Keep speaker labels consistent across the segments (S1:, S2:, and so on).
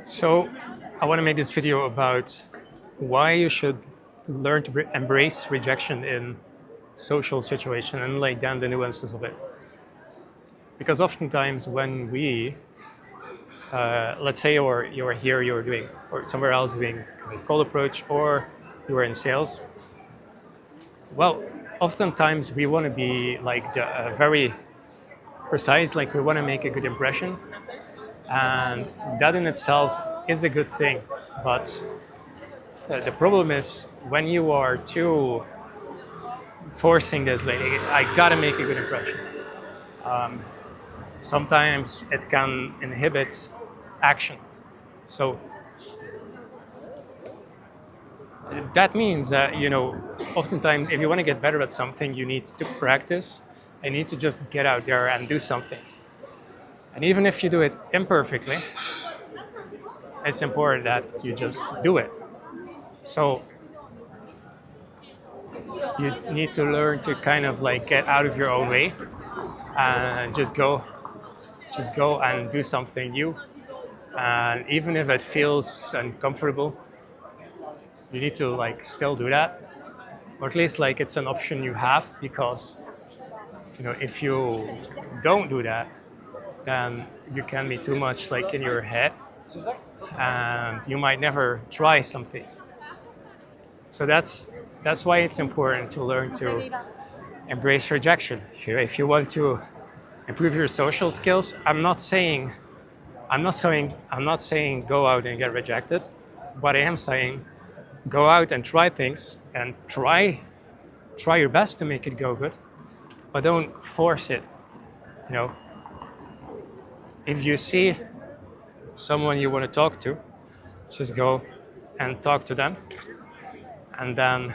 S1: So, I want to make this video about why you should learn to embrace rejection in social situation and lay down the nuances of it. Because oftentimes when we, let's say you're here, you're doing, or somewhere else doing a cold approach, or you are in sales, well, oftentimes we want to be like very precise, like we want to make a good impression, and that in itself is a good thing. But the problem is when you are too forcing this, like I gotta make a good impression. Sometimes it can inhibit action. So that means that oftentimes if you want to get better at something, you need to practice. And you need to just get out there and do something. And even if you do it imperfectly, it's important that you just do it. So you need to learn to kind of like get out of your own way and just go and do something new. And even if it feels uncomfortable, you need to like still do that, or at least like it's an option you have, because if you don't do that, then you can be too much like in your head, and you might never try something. So that's why it's important to learn to embrace rejection. If you want to improve your social skills, I'm not saying go out and get rejected, but I am saying go out and try things and try your best to make it go good, but don't force it. You know, if you see someone you want to talk to, just go and talk to them, and then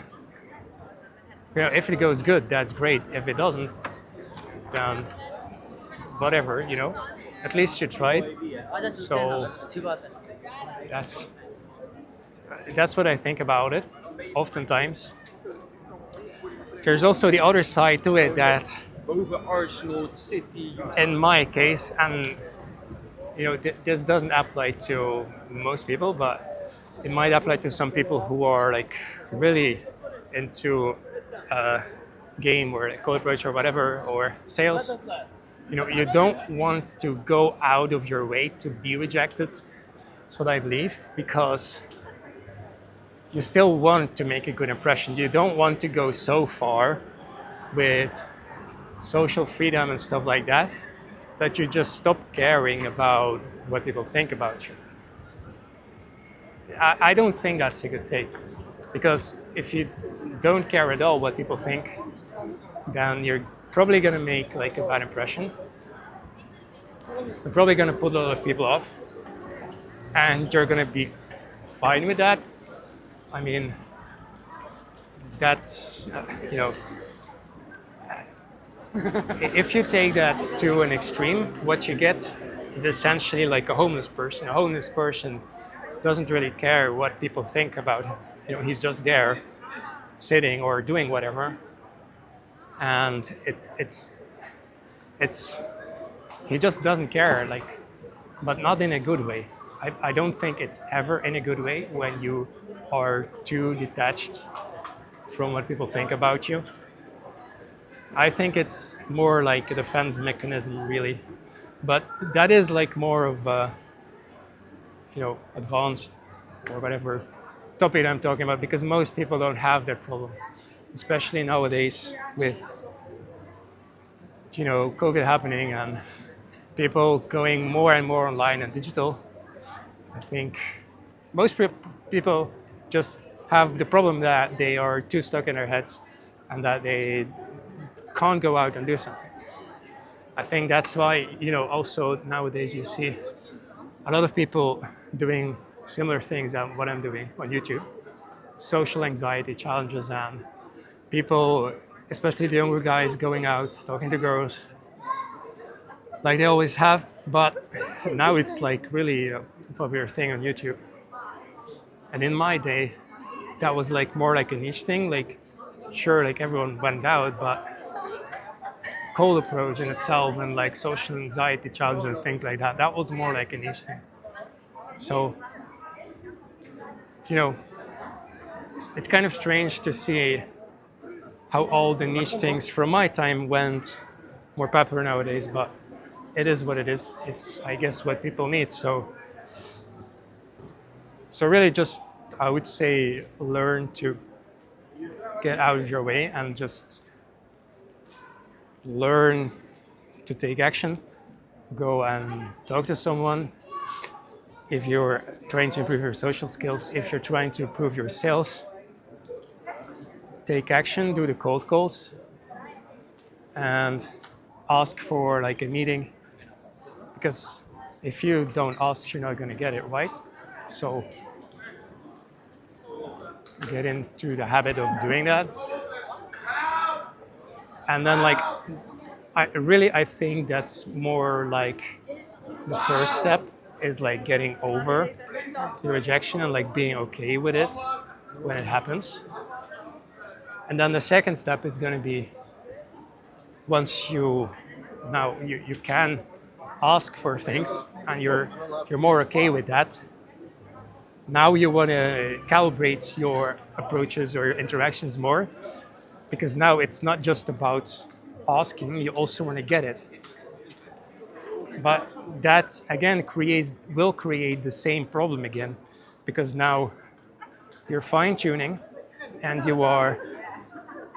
S1: if it goes good, that's great. If it doesn't, then whatever. At least you tried. So that's that's what I think about it. Oftentimes, there's also the other side to it, that in my case, and this doesn't apply to most people, but it might apply to some people who are like really into game or cold approach or whatever, or sales. You don't want to go out of your way to be rejected. That's what I believe, because you still want to make a good impression. You don't want to go so far with social freedom and stuff like that you just stop caring about what people think about you. I don't think that's a good thing, because if you don't care at all what people think, then you're probably going to make like a bad impression. You're probably going to put a lot of people off, and you're going to be fine with that. I mean, that's if you take that to an extreme, what you get is essentially like a homeless person. A homeless person doesn't really care what people think about him. He's just there, sitting or doing whatever, and it's he just doesn't care, like, but not in a good way. I don't think it's ever in a good way when you are too detached from what people think about you. I think it's more like a defense mechanism, really. But that is like more of a, advanced or whatever topic I'm talking about, because most people don't have that problem, especially nowadays with, COVID happening and people going more and more online and digital. I think most people just have the problem that they are too stuck in their heads and that they can't go out and do something. I think that's why, also nowadays you see a lot of people doing similar things than what I'm doing on YouTube. Social anxiety challenges, and people, especially the younger guys, going out, talking to girls, like they always have. But now it's like really a popular thing on YouTube. And in my day, that was like more like a niche thing. Like, sure, like everyone went out, but cold approach in itself and like social anxiety challenges and things like that, that was more like a niche thing. So, you know, it's kind of strange to see how all the niche things from my time went more popular nowadays, but it is what it is. It's, I guess, what people need. So really just, I would say, learn to get out of your way and just learn to take action. Go and talk to someone. If you're trying to improve your social skills, if you're trying to improve your sales, take action, do the cold calls, and ask for like a meeting. Because if you don't ask, you're not going to get it, right? So get into the habit of doing that. And then like, I think that's more like the first step is like getting over the rejection and like being okay with it when it happens. And then the second step is going to be once you can ask for things and you're more okay with that. Now you want to calibrate your approaches or your interactions more, because now it's not just about asking, you also want to get it. But that again will create the same problem again, because now you're fine-tuning and you are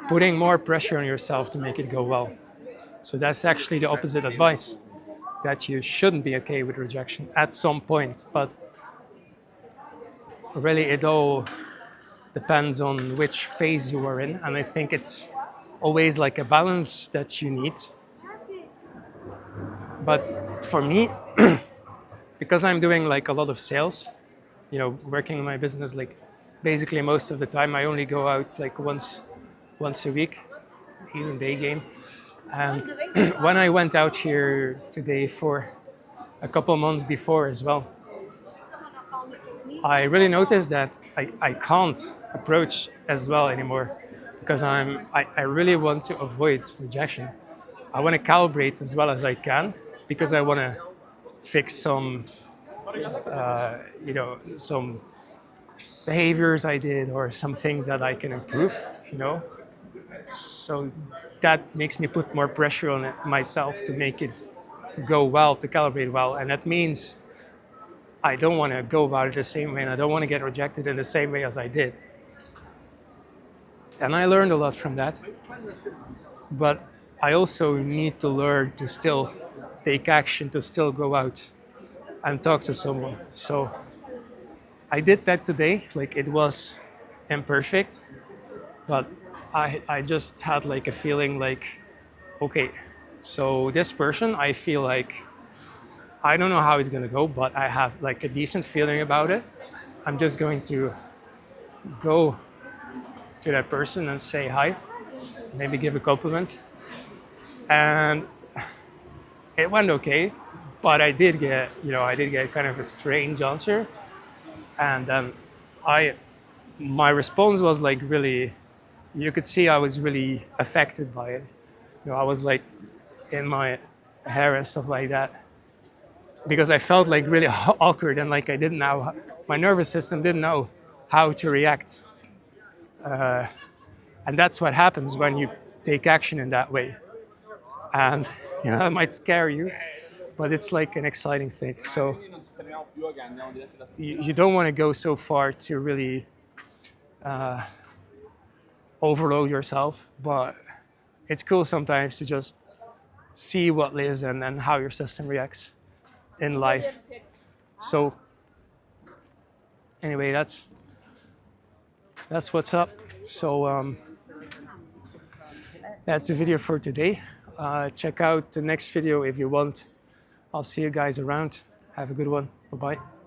S1: putting more pressure on yourself to make it go well. So that's actually the opposite advice, that you shouldn't be okay with rejection at some point. But really it all depends on which phase you are in. And I think it's always like a balance that you need. But for me, because I'm doing like a lot of sales, working in my business, like basically most of the time I only go out like once a week, even day game. And when I went out here today for a couple months before as well, I really noticed that I can't approach as well anymore, because I really want to avoid rejection. I want to calibrate as well as I can, because I want to fix some some behaviors I did or some things that I can improve, So that makes me put more pressure on it myself to make it go well, to calibrate well. And that means I don't want to go about it the same way, and I don't want to get rejected in the same way as I did. And I learned a lot from that. But I also need to learn to still take action, to still go out and talk to someone. So I did that today. Like, it was imperfect, but I just had like a feeling like, okay, so this person, I feel like, I don't know how it's going to go, but I have like a decent feeling about it. I'm just going to go to that person and say hi, maybe give a compliment. And it went okay, but I did get kind of a strange answer. And then my response was like really, you could see I was really affected by it. I was like in my hair and stuff like that, because I felt like really awkward, and like I didn't know, my nervous system didn't know how to react. And that's what happens when you take action in that way. And it might scare you, but it's like an exciting thing. So you don't want to go so far to really overload yourself, but it's cool sometimes to just see what lives and then how your system reacts in life. So anyway, that's what's up. So that's the video for today. Check out the next video if you want. I'll see you guys around. Have a good one. Bye-bye.